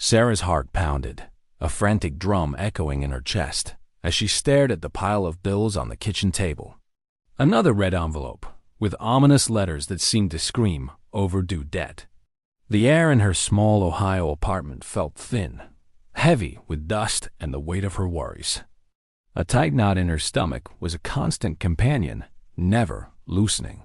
Sarah's heart pounded, a frantic drum echoing in her chest, as she stared at the pile of bills on the kitchen table. Another red envelope, with ominous letters that seemed to scream, overdue debt. The air in her small Ohio apartment felt thin, heavy with dust and the weight of her worries. A tight knot in her stomach was a constant companion, never loosening.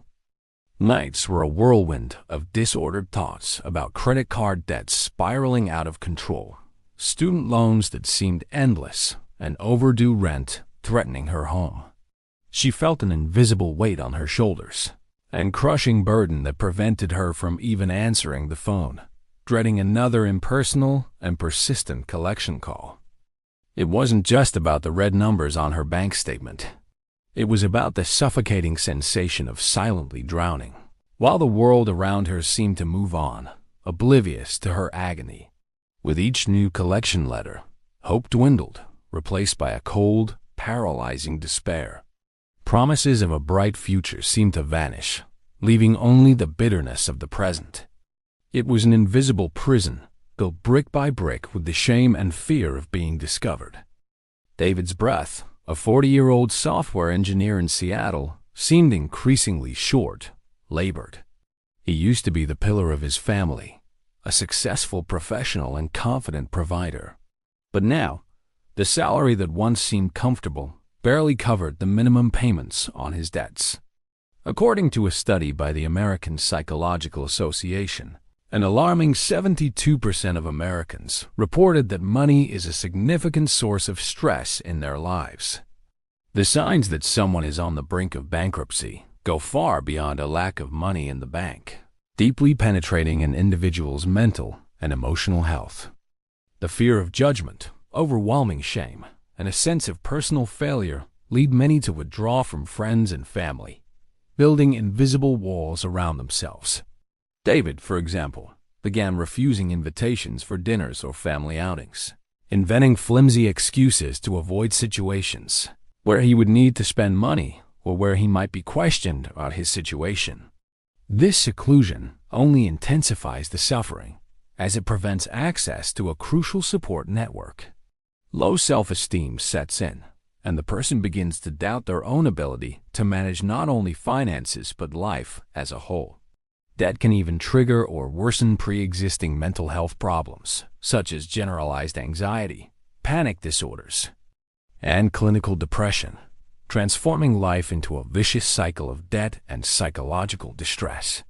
Nights were a whirlwind of disordered thoughts about credit card debts spiraling out of control, student loans that seemed endless, and overdue rent threatening her home. She felt an invisible weight on her shoulders, and crushing burden that prevented her from even answering the phone, dreading another impersonal and persistent collection call. It wasn't just about the red numbers on her bank statement. It was about the suffocating sensation of silently drowning, while the world around her seemed to move on, oblivious to her agony. With each new collection letter, hope dwindled, replaced by a cold, paralyzing despair. Promises of a bright future seemed to vanish, leaving only the bitterness of the present. It was an invisible prison, built brick by brick with the shame and fear of being discovered. David's breath, a 40-year-old software engineer in Seattle, seemed increasingly short, labored. He used to be the pillar of his family, a successful professional and confident provider. But now, the salary that once seemed comfortable barely covered the minimum payments on his debts. According to a study by the American Psychological Association, an alarming 72% of Americans reported that money is a significant source of stress in their lives. The signs that someone is on the brink of bankruptcy go far beyond a lack of money in the bank, deeply penetrating an individual's mental and emotional health. The fear of judgment, overwhelming shame, and a sense of personal failure lead many to withdraw from friends and family, building invisible walls around themselves. David, for example, began refusing invitations for dinners or family outings, inventing flimsy excuses to avoid situations where he would need to spend money or where he might be questioned about his situation. This seclusion only intensifies the suffering, as it prevents access to a crucial support network. Low self-esteem sets in, and the person begins to doubt their own ability to manage not only finances but life as a whole. Debt can even trigger or worsen pre-existing mental health problems, such as generalized anxiety, panic disorders, and clinical depression, transforming life into a vicious cycle of debt and psychological distress.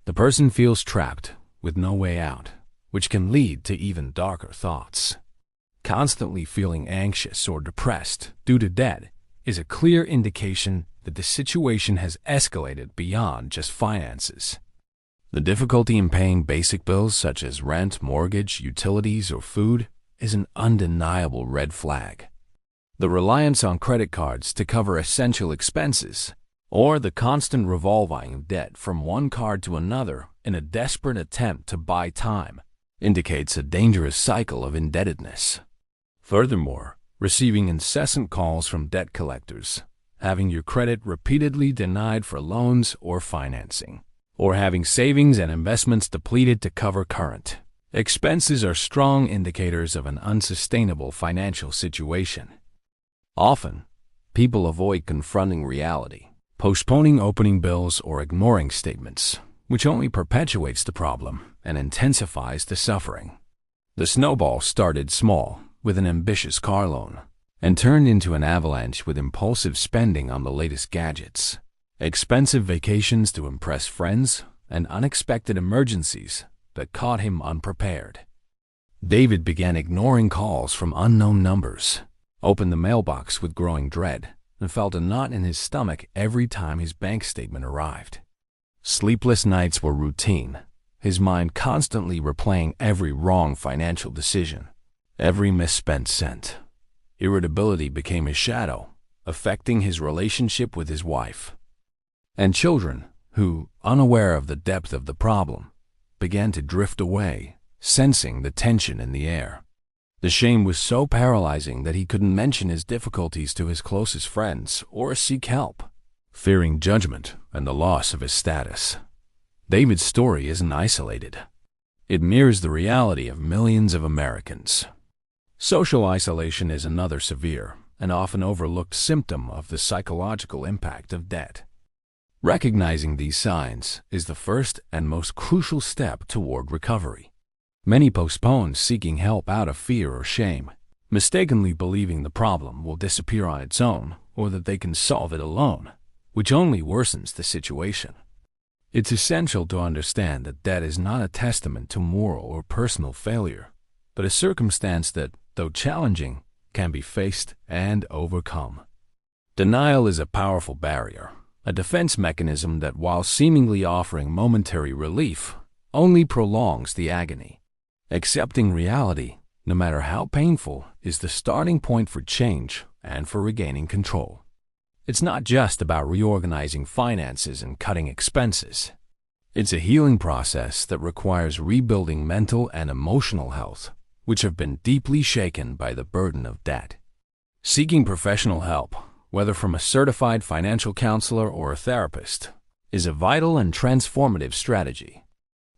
The person feels trapped with no way out, which can lead to even darker thoughts. Constantly feeling anxious or depressed due to debt is a clear indication that the situation has escalated beyond just finances. The difficulty in paying basic bills such as rent, mortgage, utilities, or food is an undeniable red flag. The reliance on credit cards to cover essential expenses, or the constant revolving of debt from one card to another in a desperate attempt to buy time, indicates a dangerous cycle of indebtedness. Furthermore, receiving incessant calls from debt collectors, having your credit repeatedly denied for loans or financing, or having savings and investments depleted to cover current expenses are strong indicators of an unsustainable financial situation. Often, people avoid confronting reality, postponing opening bills or ignoring statements, which only perpetuates the problem and intensifies the suffering. The snowball started small, with an ambitious car loan, and turned into an avalanche with impulsive spending on the latest gadgets, expensive vacations to impress friends, and unexpected emergencies that caught him unprepared. David began ignoring calls from unknown numbers, opened the mailbox with growing dread, and felt a knot in his stomach every time his bank statement arrived. Sleepless nights were routine, his mind constantly replaying every wrong financial decision, every misspent cent. Irritability became his shadow, affecting his relationship with his wife and children, who, unaware of the depth of the problem, began to drift away, sensing the tension in the air. The shame was so paralyzing that he couldn't mention his difficulties to his closest friends or seek help, fearing judgment and the loss of his status. David's story isn't isolated. It mirrors the reality of millions of Americans. Social isolation is another severe and often overlooked symptom of the psychological impact of debt. Recognizing these signs is the first and most crucial step toward recovery. Many postpone seeking help out of fear or shame, mistakenly believing the problem will disappear on its own or that they can solve it alone, which only worsens the situation. It's essential to understand that debt is not a testament to moral or personal failure, but a circumstance that, though challenging, can be faced and overcome. Denial is a powerful barrier, a defense mechanism that, while seemingly offering momentary relief, only prolongs the agony. Accepting reality, no matter how painful, is the starting point for change and for regaining control. It's not just about reorganizing finances and cutting expenses. It's a healing process that requires rebuilding mental and emotional health, which have been deeply shaken by the burden of debt. Seeking professional help, whether from a certified financial counselor or a therapist, is a vital and transformative strategy.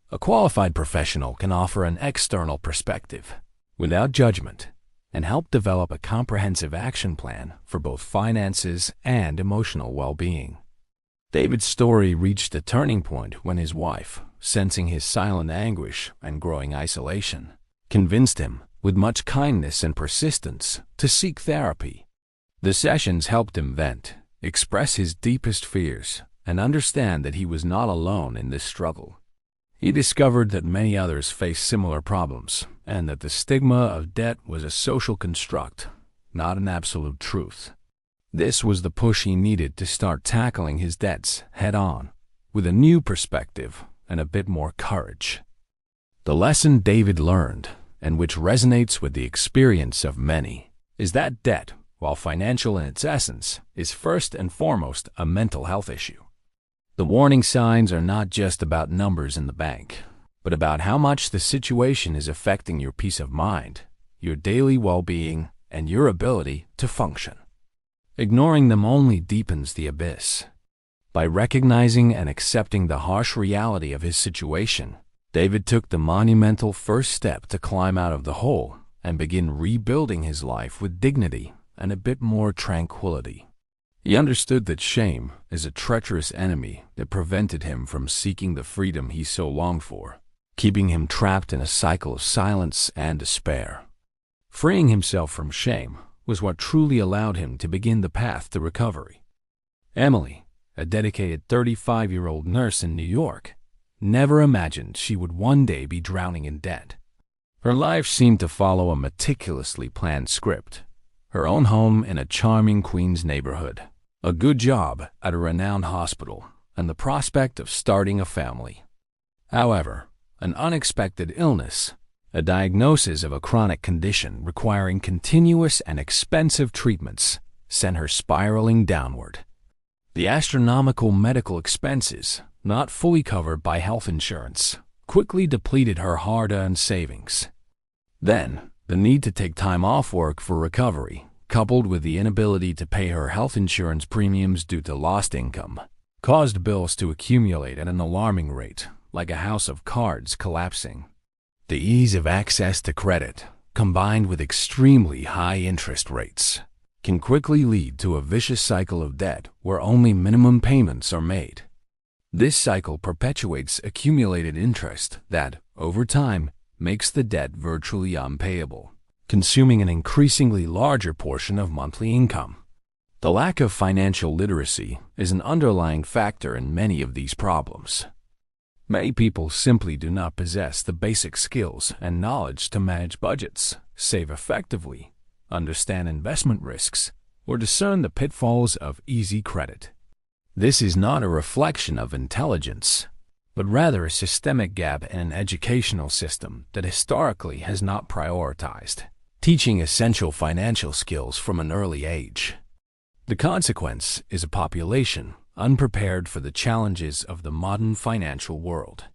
A qualified professional can offer an external perspective, without judgment, and help develop a comprehensive action plan for both finances and emotional well-being. David's story reached a turning point when his wife, sensing his silent anguish and growing isolation, convinced him, with much kindness and persistence, to seek therapy. The sessions helped him vent, express his deepest fears, and understand that he was not alone in this struggle. He discovered that many others faced similar problems, and that the stigma of debt was a social construct, not an absolute truth. This was the push he needed to start tackling his debts head-on, with a new perspective and a bit more courage. The lesson David learned, and which resonates with the experience of many, is that debt, while financial in its essence, is first and foremost a mental health issue. The warning signs are not just about numbers in the bank, but about how much the situation is affecting your peace of mind, your daily well-being, and your ability to function. Ignoring them only deepens the abyss. By recognizing and accepting the harsh reality of his situation, David took the monumental first step to climb out of the hole and begin rebuilding his life with dignity and a bit more tranquility. He understood that shame is a treacherous enemy that prevented him from seeking the freedom he so longed for, keeping him trapped in a cycle of silence and despair. Freeing himself from shame was what truly allowed him to begin the path to recovery. Emily, a dedicated 35-year-old nurse in New York, never imagined she would one day be drowning in debt. Her life seemed to follow a meticulously planned script: her own home in a charming Queens neighborhood, a good job at a renowned hospital, and the prospect of starting a family. However, an unexpected illness, a diagnosis of a chronic condition requiring continuous and expensive treatments, sent her spiraling downward. The astronomical medical expenses, not fully covered by health insurance, quickly depleted her hard-earned savings. Then, the need to take time off work for recovery, coupled with the inability to pay her health insurance premiums due to lost income, caused bills to accumulate at an alarming rate, like a house of cards collapsing. The ease of access to credit, combined with extremely high interest rates, can quickly lead to a vicious cycle of debt where only minimum payments are made. This cycle perpetuates accumulated interest that, over time, makes the debt virtually unpayable, consuming an increasingly larger portion of monthly income. The lack of financial literacy is an underlying factor in many of these problems. Many people simply do not possess the basic skills and knowledge to manage budgets, save effectively, understand investment risks, or discern the pitfalls of easy credit. This is not a reflection of intelligence, but rather a systemic gap in an educational system that historically has not prioritized teaching essential financial skills from an early age. The consequence is a population unprepared for the challenges of the modern financial world.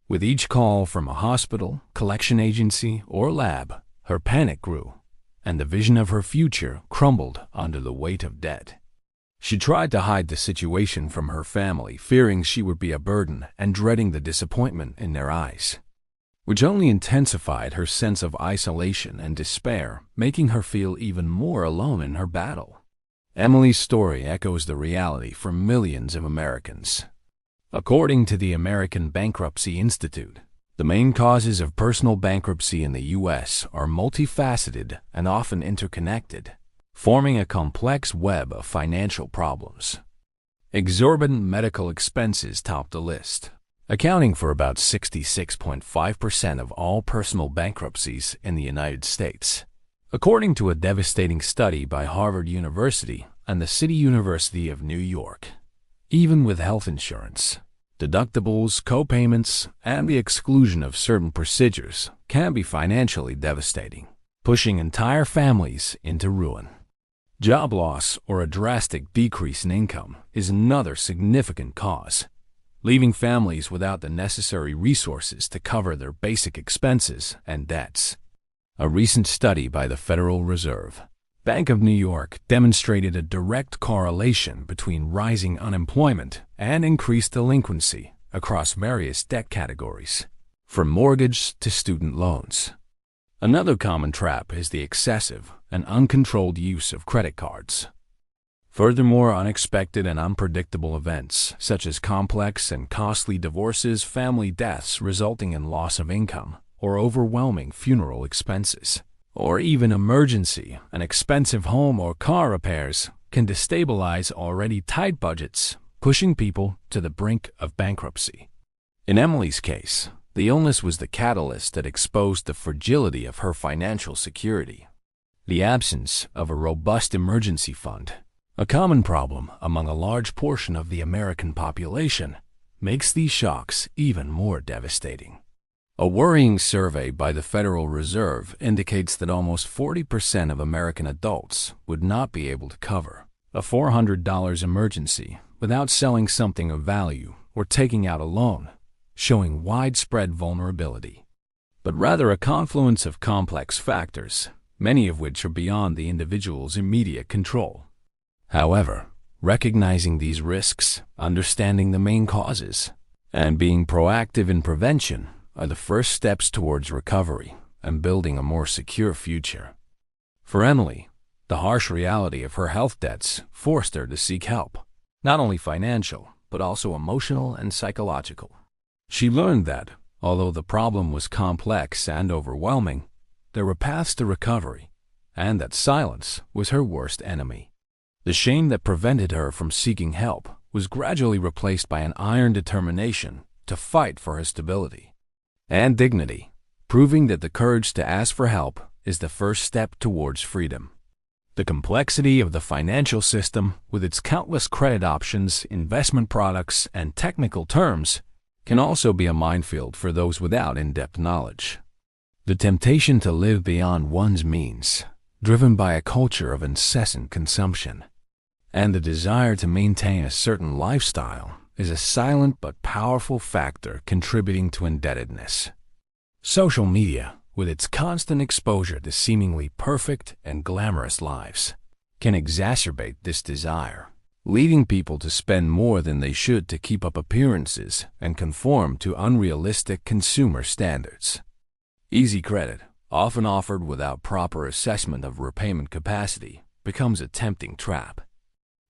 With each call from a hospital, collection agency, or lab, her panic grew, and the vision of her future crumbled under the weight of debt. She tried to hide the situation from her family, fearing she would be a burden and dreading the disappointment in their eyes. which only intensified her sense of isolation and despair, making her feel even more alone in her battle. Emily's story echoes the reality for millions of Americans. According to the American Bankruptcy Institute, the main causes of personal bankruptcy in the U.S. are multifaceted and often interconnected, forming a complex web of financial problems. Exorbitant medical expenses top the list, accounting for about 66.5% of all personal bankruptcies in the United States. According to a devastating study by Harvard University and the City University of New York, even with health insurance, deductibles, co-payments, and the exclusion of certain procedures can be financially devastating, pushing entire families into ruin. Job loss or a drastic decrease in income is another significant cause, leaving families without the necessary resources to cover their basic expenses and debts. A recent study by the Federal Reserve Bank of New York demonstrated a direct correlation between rising unemployment and increased delinquency across various debt categories, from mortgage to student loans. Another common trap is the excessive and uncontrolled use of credit cards. Furthermore, unexpected and unpredictable events, such as complex and costly divorces, family deaths resulting in loss of income, or overwhelming funeral expenses, or even emergency and expensive home or car repairs, can destabilize already tight budgets, pushing people to the brink of bankruptcy. In Emily's case, the illness was the catalyst that exposed the fragility of her financial security. The absence of a robust emergency fund, a common problem among a large portion of the American population, makes these shocks even more devastating. A worrying survey by the Federal Reserve indicates that almost 40% of American adults would not be able to cover a $400 emergency without selling something of value or taking out a loan, showing widespread vulnerability, but rather a confluence of complex factors, many of which are beyond the individual's immediate control. However, recognizing these risks, understanding the main causes, and being proactive in prevention are the first steps towards recovery and building a more secure future. For Emily, the harsh reality of her health debts forced her to seek help, not only financial, but also emotional and psychological. She learned that, although the problem was complex and overwhelming, there were paths to recovery, and that silence was her worst enemy. The shame that prevented her from seeking help was gradually replaced by an iron determination to fight for her stability and dignity, proving that the courage to ask for help is the first step towards freedom. The complexity of the financial system, with its countless credit options, investment products, and technical terms, can also be a minefield for those without in-depth knowledge. The temptation to live beyond one's means, driven by a culture of incessant consumption, and the desire to maintain a certain lifestyle, is a silent but powerful factor contributing to indebtedness. Social media, with its constant exposure to seemingly perfect and glamorous lives, can exacerbate this desire, leading people to spend more than they should to keep up appearances and conform to unrealistic consumer standards. Easy credit, often offered without proper assessment of repayment capacity, becomes a tempting trap.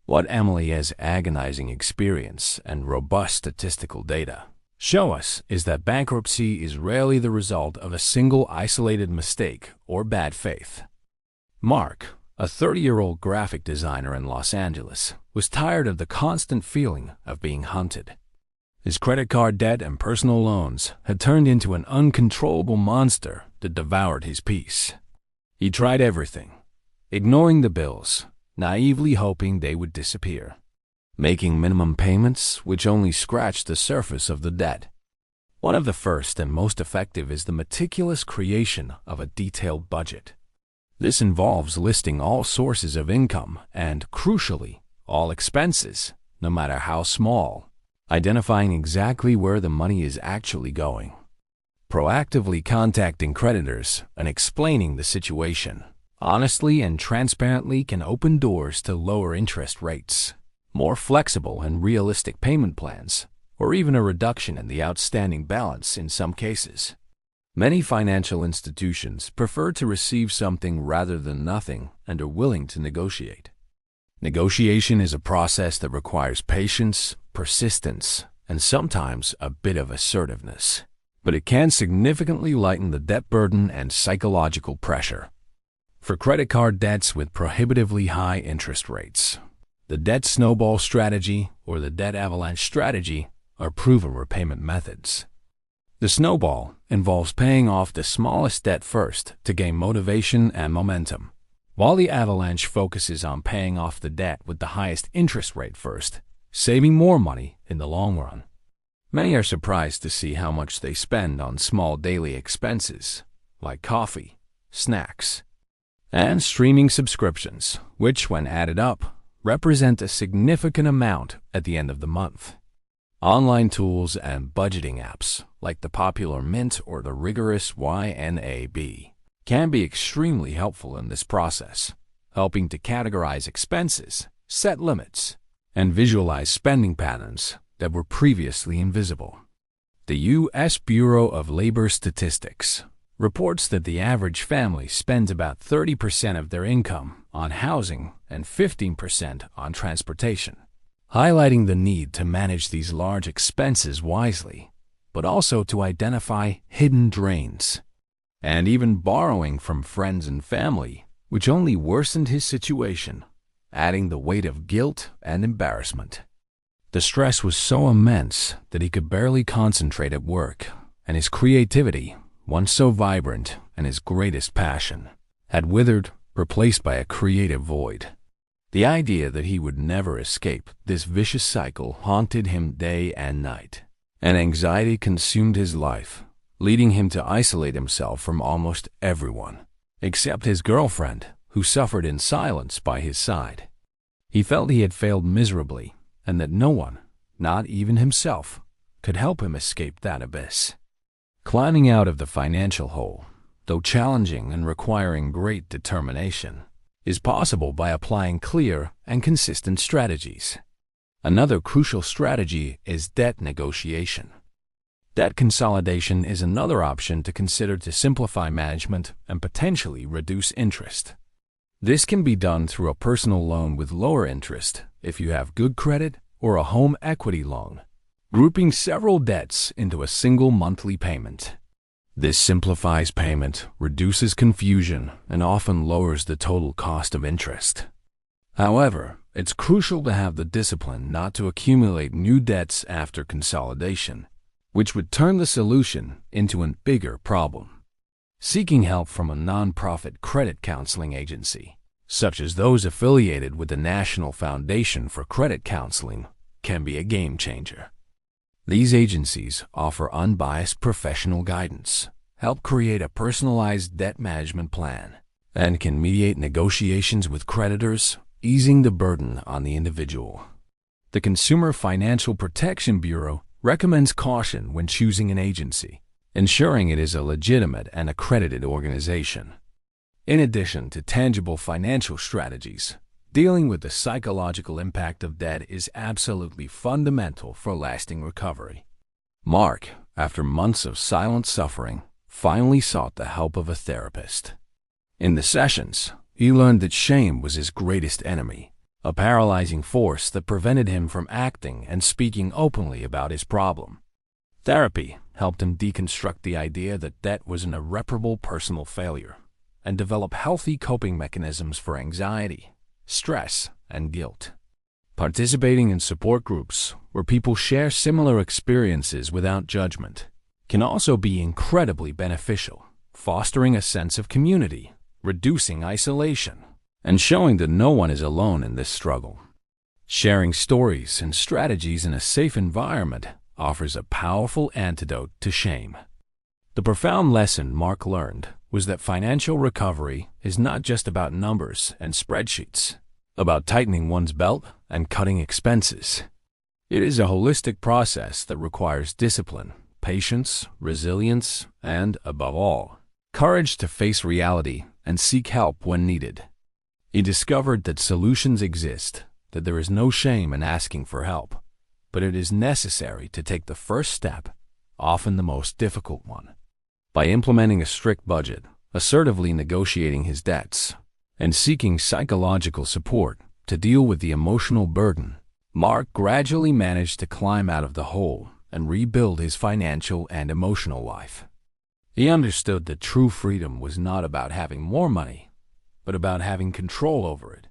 What Emily's agonizing experience and robust statistical data show us is that bankruptcy is rarely the result of a single isolated mistake or bad faith. Mark, a 30-year-old graphic designer in Los Angeles, was tired of the constant feeling of being hunted. His credit card debt and personal loans had turned into an uncontrollable monster that devoured his peace. He tried everything, ignoring the bills, naively hoping they would disappear, making minimum payments which only scratched the surface of the debt. One of the first and most effective is the meticulous creation of a detailed budget. This involves listing all sources of income and, crucially, all expenses, no matter how small, identifying exactly where the money is actually going, proactively contacting creditors and explaining the situation honestly and transparently can open doors to lower interest rates, more flexible and realistic payment plans, or even a reduction in the outstanding balance in some cases. Many financial institutions prefer to receive something rather than nothing and are willing to negotiate. Negotiation is a process that requires patience, persistence, and sometimes a bit of assertiveness, but it can significantly lighten the debt burden and psychological pressure. For credit card debts with prohibitively high interest rates, the debt snowball strategy or the debt avalanche strategy are proven repayment methods. The snowball involves paying off the smallest debt first to gain motivation and momentum, while the avalanche focuses on paying off the debt with the highest interest rate first, saving more money in the long run. Many are surprised to see how much they spend on small daily expenses like coffee, snacks, and streaming subscriptions, which, when added up, represent a significant amount at the end of the month. Online tools and budgeting apps, like the popular Mint or the rigorous YNAB, can be extremely helpful in this process, helping to categorize expenses, set limits, and visualize spending patterns that were previously invisible. The U.S. Bureau of Labor Statistics reports that the average family spends about 30% of their income on housing and 15% on transportation, highlighting the need to manage these large expenses wisely, but also to identify hidden drains, and even borrowing from friends and family, which only worsened his situation, adding the weight of guilt and embarrassment. The stress was so immense that he could barely concentrate at work, and his creativity, once so vibrant and his greatest passion, had withered, replaced by a creative void. The idea that he would never escape this vicious cycle haunted him day and night, and anxiety consumed his life, leading him to isolate himself from almost everyone, except his girlfriend, who suffered in silence by his side. He felt he had failed miserably, and that no one, not even himself, could help him escape that abyss. Climbing out of the financial hole, though challenging and requiring great determination, is possible by applying clear and consistent strategies. Another crucial strategy is debt negotiation. Debt consolidation is another option to consider to simplify management and potentially reduce interest. This can be done through a personal loan with lower interest if you have good credit, or a home equity loan, grouping several debts into a single monthly payment. This simplifies payment, reduces confusion, and often lowers the total cost of interest. However, it's crucial to have the discipline not to accumulate new debts after consolidation, which would turn the solution into a bigger problem. Seeking help from a nonprofit credit counseling agency, such as those affiliated with the National Foundation for Credit Counseling, can be a game changer. These agencies offer unbiased professional guidance, help create a personalized debt management plan, and can mediate negotiations with creditors, easing the burden on the individual. The Consumer Financial Protection Bureau recommends caution when choosing an agency, ensuring it is a legitimate and accredited organization. In addition to tangible financial strategies, dealing with the psychological impact of debt is absolutely fundamental for lasting recovery. Mark, after months of silent suffering, finally sought the help of a therapist. In the sessions, he learned that shame was his greatest enemy, a paralyzing force that prevented him from acting and speaking openly about his problem. Therapy helped him deconstruct the idea that debt was an irreparable personal failure and develop healthy coping mechanisms for anxiety, stress, and guilt. Participating in support groups where people share similar experiences without judgment can also be incredibly beneficial, fostering a sense of community, reducing isolation, and showing that no one is alone in this struggle. Sharing stories and strategies in a safe environment offers a powerful antidote to shame. The profound lesson Mark learned was that financial recovery is not just about numbers and spreadsheets, about tightening one's belt and cutting expenses. It is a holistic process that requires discipline, patience, resilience, and, above all, courage to face reality and seek help when needed. He discovered that solutions exist, that there is no shame in asking for help, but it is necessary to take the first step, often the most difficult one. By implementing a strict budget, assertively negotiating his debts, and seeking psychological support to deal with the emotional burden, Mark gradually managed to climb out of the hole and rebuild his financial and emotional life. He understood that true freedom was not about having more money, but about having control over it,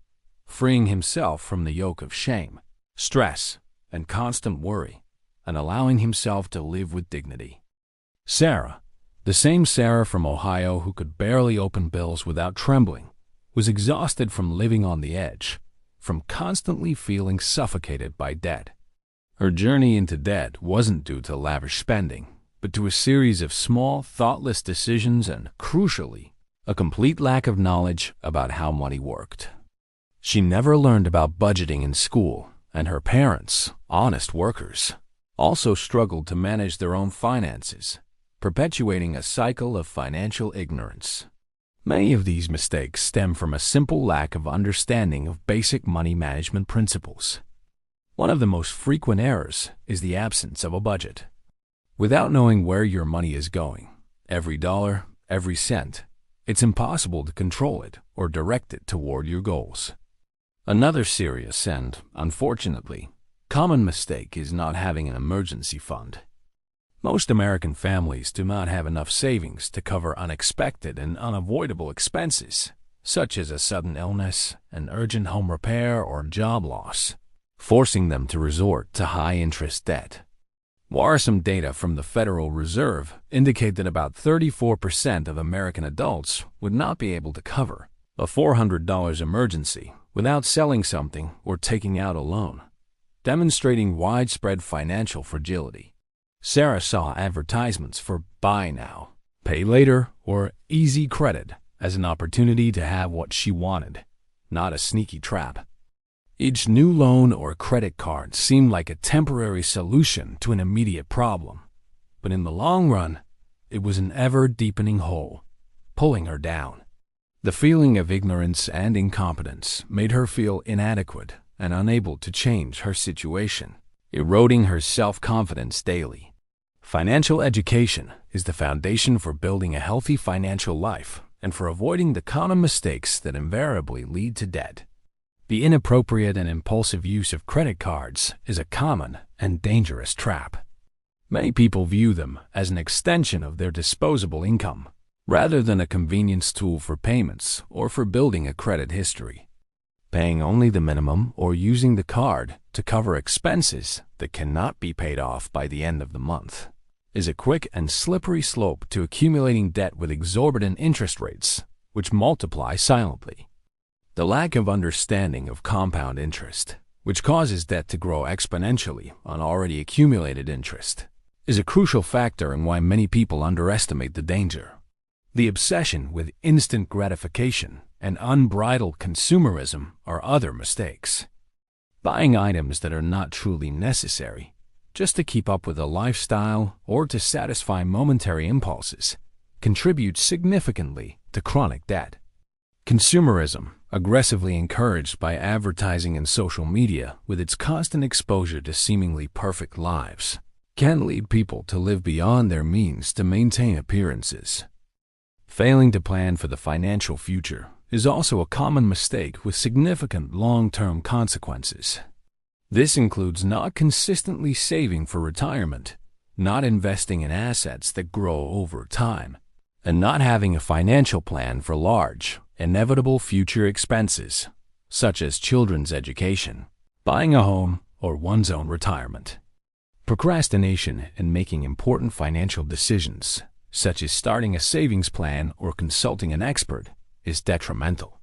freeing himself from the yoke of shame, stress, and constant worry, and allowing himself to live with dignity. Sarah, the same Sarah from Ohio who could barely open bills without trembling, was exhausted from living on the edge, from constantly feeling suffocated by debt. Her journey into debt wasn't due to lavish spending, but to a series of small, thoughtless decisions and, crucially, a complete lack of knowledge about how money worked. She never learned about budgeting in school, and her parents, honest workers, also struggled to manage their own finances, perpetuating a cycle of financial ignorance. Many of these mistakes stem from a simple lack of understanding of basic money management principles. One of the most frequent errors is the absence of a budget. Without knowing where your money is going, every dollar, every cent, it's impossible to control it or direct it toward your goals. Another serious and, unfortunately, common mistake is not having an emergency fund. Most American families do not have enough savings to cover unexpected and unavoidable expenses, such as a sudden illness, an urgent home repair, or job loss, forcing them to resort to high-interest debt. Worrisome data from the Federal Reserve indicate that about 34% of American adults would not be able to cover a $400 emergency without selling something or taking out a loan, demonstrating widespread financial fragility. Sarah saw advertisements for buy now, pay later, or easy credit as an opportunity to have what she wanted, not a sneaky trap. Each new loan or credit card seemed like a temporary solution to an immediate problem, but in the long run, it was an ever-deepening hole, pulling her down. The feeling of ignorance and incompetence made her feel inadequate and unable to change her situation, eroding her self-confidence daily. Financial education is the foundation for building a healthy financial life and for avoiding the common mistakes that invariably lead to debt. The inappropriate and impulsive use of credit cards is a common and dangerous trap. Many people view them as an extension of their disposable income, rather than a convenience tool for payments or for building a credit history. Paying only the minimum or using the card to cover expenses that cannot be paid off by the end of the month is a quick and slippery slope to accumulating debt with exorbitant interest rates, which multiply silently. The lack of understanding of compound interest, which causes debt to grow exponentially on already accumulated interest, is a crucial factor in why many people underestimate the danger. The obsession with instant gratification and unbridled consumerism are other mistakes. Buying items that are not truly necessary, just to keep up with a lifestyle or to satisfy momentary impulses, contributes significantly to chronic debt. Consumerism, aggressively encouraged by advertising and social media with its constant exposure to seemingly perfect lives, can lead people to live beyond their means to maintain appearances. Failing to plan for the financial future is also a common mistake with significant long-term consequences. This includes not consistently saving for retirement, not investing in assets that grow over time, and not having a financial plan for large, inevitable future expenses, such as children's education, buying a home, or one's own retirement. Procrastination in making important financial decisions, such as starting a savings plan or consulting an expert, is detrimental.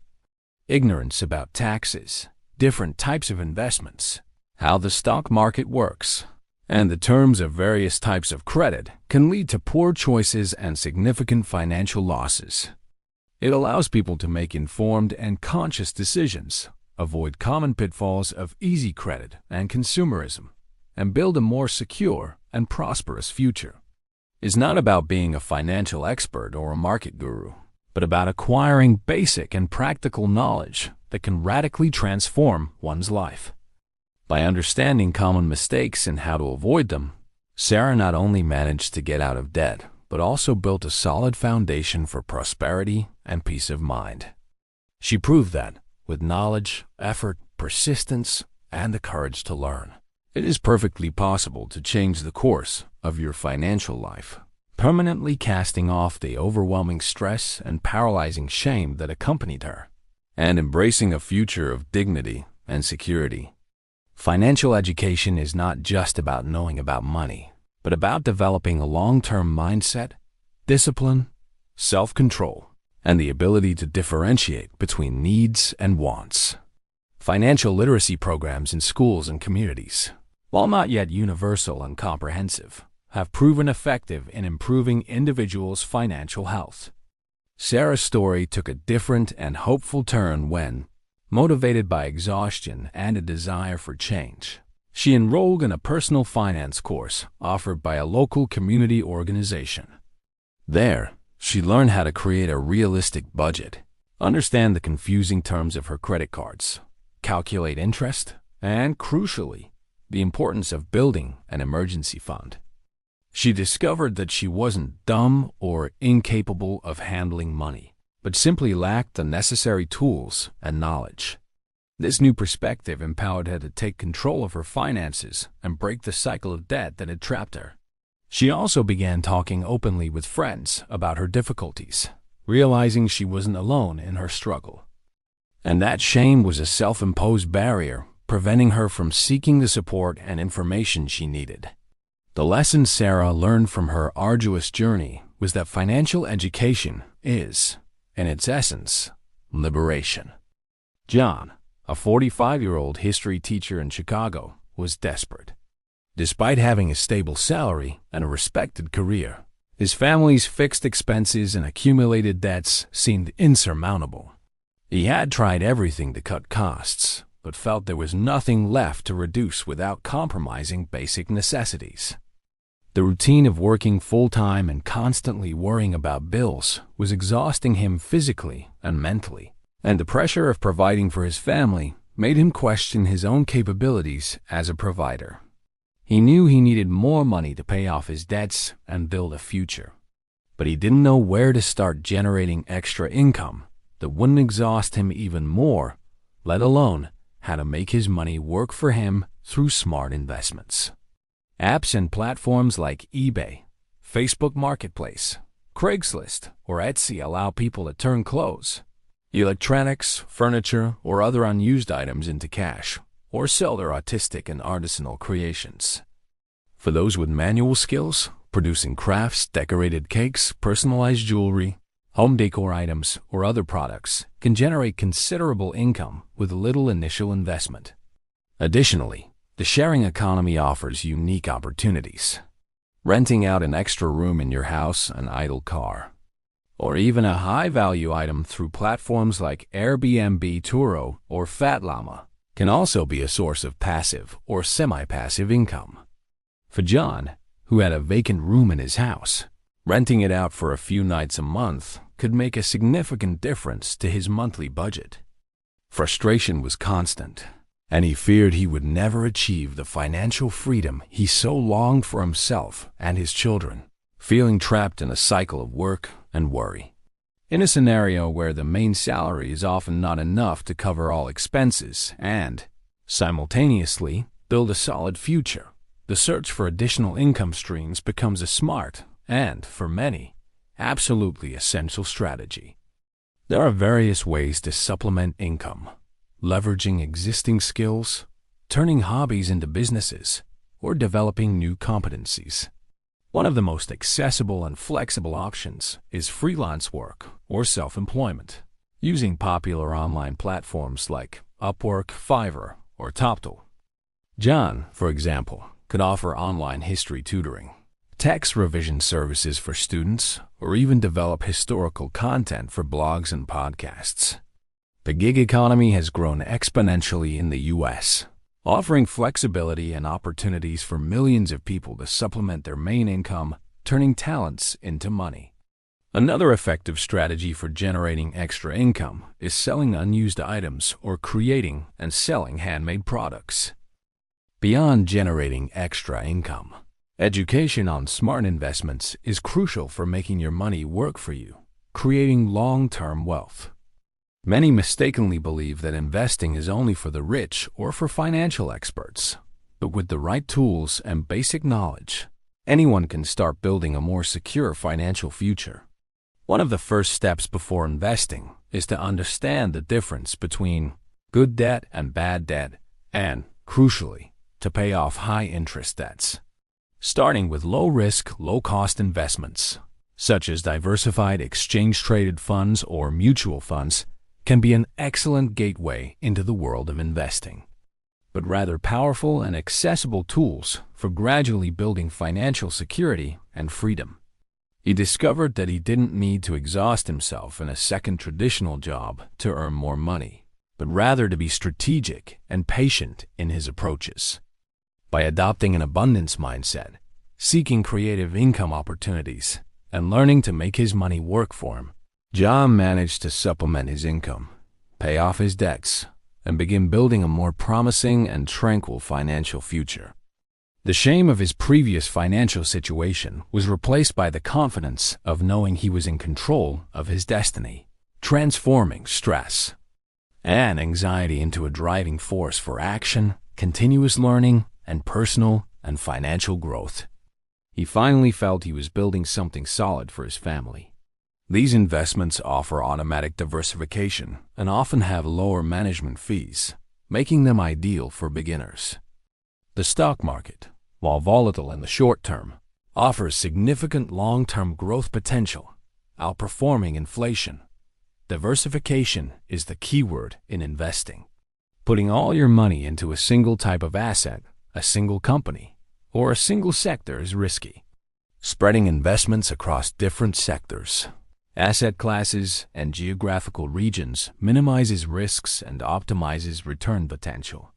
Ignorance about taxes, different types of investments, how the stock market works, and the terms of various types of credit can lead to poor choices and significant financial losses. It allows people to make informed and conscious decisions, avoid common pitfalls of easy credit and consumerism, and build a more secure and prosperous future. It's not about being a financial expert or a market guru, but about acquiring basic and practical knowledge that can radically transform one's life. By understanding common mistakes and how to avoid them, Sarah not only managed to get out of debt, but also built a solid foundation for prosperity and peace of mind. She proved that, with knowledge, effort, persistence, and the courage to learn, it is perfectly possible to change the course of your financial life, permanently casting off the overwhelming stress and paralyzing shame that accompanied her, and embracing a future of dignity and security. Financial education is not just about knowing about money, but about developing a long-term mindset, discipline, self-control, and the ability to differentiate between needs and wants. Financial literacy programs in schools and communities, while not yet universal and comprehensive, have proven effective in improving individuals' financial health. Sarah's story took a different and hopeful turn when, motivated by exhaustion and a desire for change, she enrolled in a personal finance course offered by a local community organization. There, she learned how to create a realistic budget, understand the confusing terms of her credit cards, calculate interest, and, crucially, the importance of building an emergency fund. She discovered that she wasn't dumb or incapable of handling money, but simply lacked the necessary tools and knowledge. This new perspective empowered her to take control of her finances and break the cycle of debt that had trapped her. She also began talking openly with friends about her difficulties, realizing she wasn't alone in her struggle. And that shame was a self-imposed barrier, preventing her from seeking the support and information she needed. The lesson Sarah learned from her arduous journey was that financial education is, in its essence, liberation. John, a 45-year-old history teacher in Chicago, was desperate. Despite having a stable salary and a respected career, his family's fixed expenses and accumulated debts seemed insurmountable. He had tried everything to cut costs, but felt there was nothing left to reduce without compromising basic necessities. The routine of working full-time and constantly worrying about bills was exhausting him physically and mentally, and the pressure of providing for his family made him question his own capabilities as a provider. He knew he needed more money to pay off his debts and build a future, but he didn't know where to start generating extra income that wouldn't exhaust him even more, let alone how to make his money work for him through smart investments. Apps and platforms like eBay, Facebook Marketplace, Craigslist, or Etsy allow people to turn clothes, electronics, furniture, or other unused items into cash, or sell their artistic and artisanal creations. For those with manual skills, producing crafts, decorated cakes, personalized jewelry, home decor items, or other products can generate considerable income with little initial investment. Additionally, the sharing economy offers unique opportunities. Renting out an extra room in your house, an idle car, or even a high-value item through platforms like Airbnb, Turo, or Fat Llama can also be a source of passive or semi-passive income. For John, who had a vacant room in his house, renting it out for a few nights a month could make a significant difference to his monthly budget. Frustration was constant, and he feared he would never achieve the financial freedom he so longed for himself and his children, feeling trapped in a cycle of work and worry. In a scenario where the main salary is often not enough to cover all expenses and, simultaneously, build a solid future, the search for additional income streams becomes a smart and, for many, absolutely essential strategy. There are various ways to supplement income, leveraging existing skills, turning hobbies into businesses, or developing new competencies. One of the most accessible and flexible options is freelance work or self-employment, using popular online platforms like Upwork, Fiverr, or TopTool. John, for example, could offer online history tutoring, text revision services for students, or even develop historical content for blogs and podcasts. The gig economy has grown exponentially in the U.S., offering flexibility and opportunities for millions of people to supplement their main income, turning talents into money. Another effective strategy for generating extra income is selling unused items or creating and selling handmade products. Beyond generating extra income, Education on smart investments is crucial for making your money work for you, creating long-term wealth. Many mistakenly believe that investing is only for the rich or for financial experts. But with the right tools and basic knowledge, anyone can start building a more secure financial future. One of the first steps before investing is to understand the difference between good debt and bad debt, and, crucially, to pay off high-interest debts. Starting with low-risk, low-cost investments, such as diversified exchange-traded funds or mutual funds, can be an excellent gateway into the world of investing, but rather powerful and accessible tools for gradually building financial security and freedom. He discovered that he didn't need to exhaust himself in a second traditional job to earn more money, but rather to be strategic and patient in his approaches. By adopting an abundance mindset, seeking creative income opportunities, and learning to make his money work for him, John managed to supplement his income, pay off his debts, and begin building a more promising and tranquil financial future. The shame of his previous financial situation was replaced by the confidence of knowing he was in control of his destiny, transforming stress and anxiety into a driving force for action, continuous learning, and personal and financial growth. He finally felt he was building something solid for his family. These investments offer automatic diversification and often have lower management fees, making them ideal for beginners. The stock market, while volatile in the short term, offers significant long-term growth potential, outperforming inflation. Diversification is the keyword in investing. Putting all your money into a single type of asset, a single company, or a single sector is risky. Spreading investments across different sectors, asset classes, and geographical regions minimizes risks and optimizes return potential.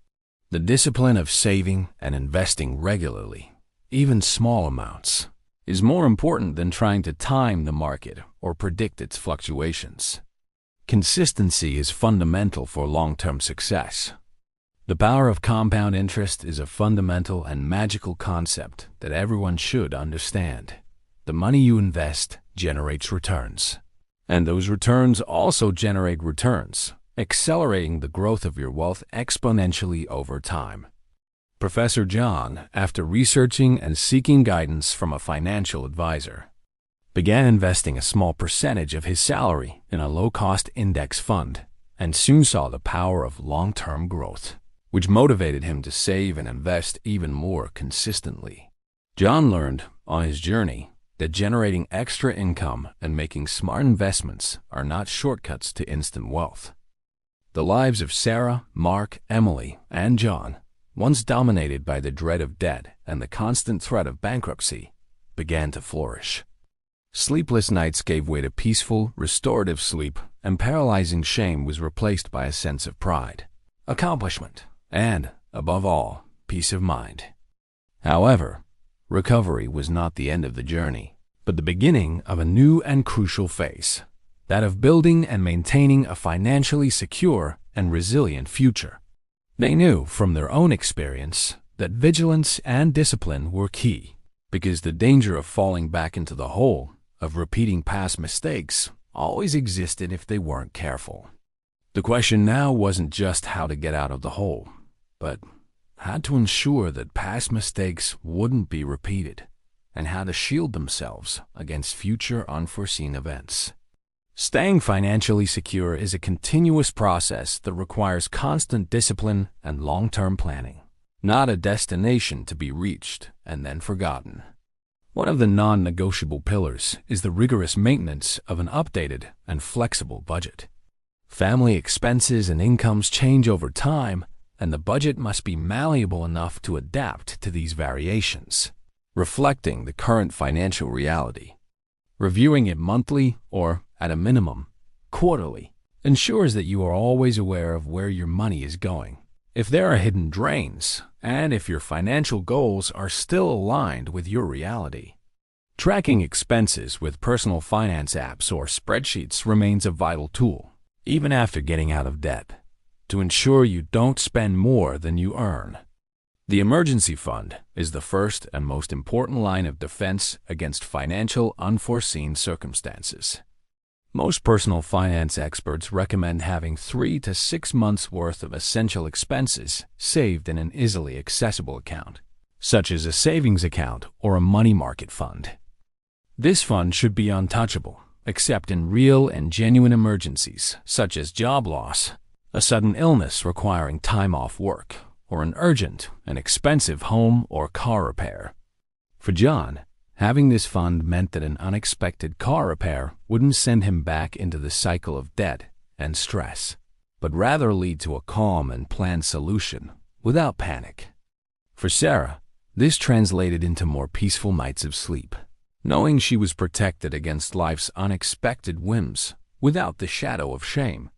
The discipline of saving and investing regularly, even small amounts, is more important than trying to time the market or predict its fluctuations. Consistency is fundamental for long-term success. The power of compound interest is a fundamental and magical concept that everyone should understand. The money you invest generates returns, and those returns also generate returns, accelerating the growth of your wealth exponentially over time. Professor John, after researching and seeking guidance from a financial advisor, began investing a small percentage of his salary in a low-cost index fund and soon saw the power of long-term growth, which motivated him to save and invest even more consistently. John learned on his journey that generating extra income and making smart investments are not shortcuts to instant wealth. The lives of Sarah, Mark, Emily, and John, once dominated by the dread of debt and the constant threat of bankruptcy, began to flourish. Sleepless nights gave way to peaceful, restorative sleep, and paralyzing shame was replaced by a sense of pride, accomplishment, and, above all, peace of mind. However, recovery was not the end of the journey, but the beginning of a new and crucial phase, that of building and maintaining a financially secure and resilient future. They knew from their own experience that vigilance and discipline were key, because the danger of falling back into the hole, of repeating past mistakes, always existed if they weren't careful. The question now wasn't just how to get out of the hole, but how to ensure that past mistakes wouldn't be repeated, and how to shield themselves against future unforeseen events. Staying financially secure is a continuous process that requires constant discipline and long-term planning, not a destination to be reached and then forgotten. One of the non-negotiable pillars is the rigorous maintenance of an updated and flexible budget. Family expenses and incomes change over time, and the budget must be malleable enough to adapt to these variations, reflecting the current financial reality. Reviewing it monthly or, at a minimum, quarterly, ensures that you are always aware of where your money is going, if there are hidden drains, and if your financial goals are still aligned with your reality. Tracking expenses with personal finance apps or spreadsheets remains a vital tool, even after getting out of debt, to ensure you don't spend more than you earn. The emergency fund is the first and most important line of defense against financial unforeseen circumstances. Most personal finance experts recommend having 3 to 6 months' worth of essential expenses saved in an easily accessible account, such as a savings account or a money market fund. This fund should be untouchable, except in real and genuine emergencies, such as job loss, a sudden illness requiring time off work, or an urgent and expensive home or car repair. For John, having this fund meant that an unexpected car repair wouldn't send him back into the cycle of debt and stress, but rather lead to a calm and planned solution without panic. For Sarah, this translated into more peaceful nights of sleep, knowing she was protected against life's unexpected whims without the shadow of shame.